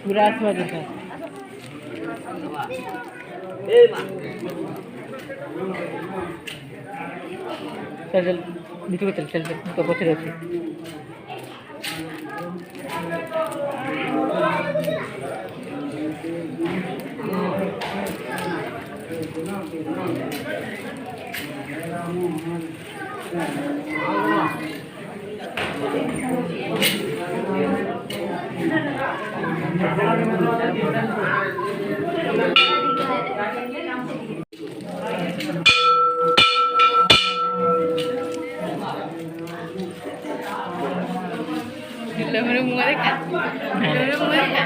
पूरा स्वाद है चल चल नीचे चल चल चल तो बच रहे मेरे मुंह देखा मेरे मुंह देखा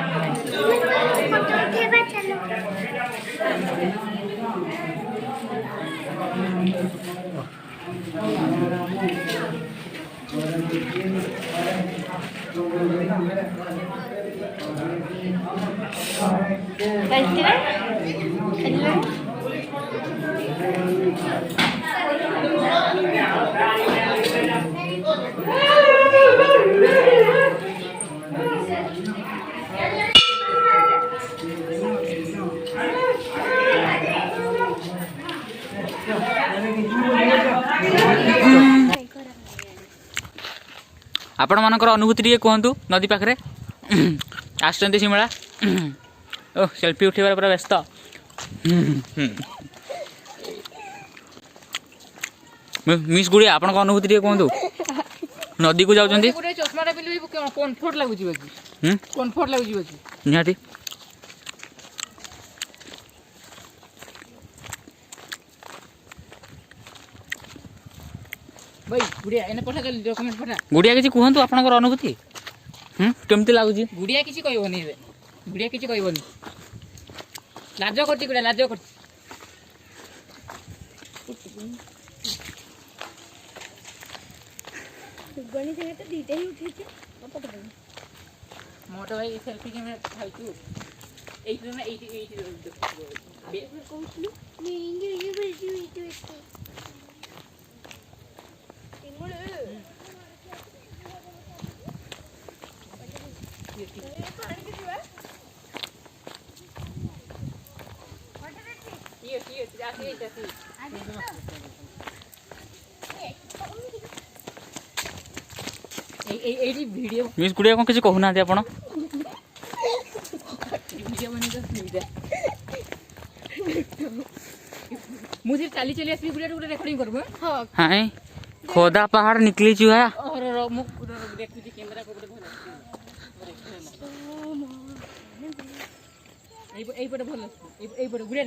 आपण मानकर अनुभूति टे कहतु नदी पाखे आसुँच शिमला ओ सेल्फी उठेबार पूरा व्यस्त मिस गुड़िया आपण अनुभूति टे कहतु नदी को जाऊँ चश्मा कम्फर्ट लगुच कम्फर्ट लगुच निहाती भाई गुड़िया एने पठा कर डॉक्यूमेंट पठा गुड़िया किसी कहतु आपनकर अनुभूति केमती लागुची गुड़िया किसी कहबनी रे गुड़िया किसी कहबनी लाज करती गुड़िया लाज करती गणी से तो दीटे ही उठी थी मोटो भाई सेल्फी कैमरा खाइतु एई ना एई बे कहूँ मैं ये बैठी हुई थी मिस गुड़िया कौन किसी कहूना आपण मुझे चली चली आसबी गुड़िया गोटे रेकर्डिंग करबो हां खोदा पहाड़ निकली चुहा और मु देखुची कैमरा को भल एई पटे भल एई पटे गुड़िया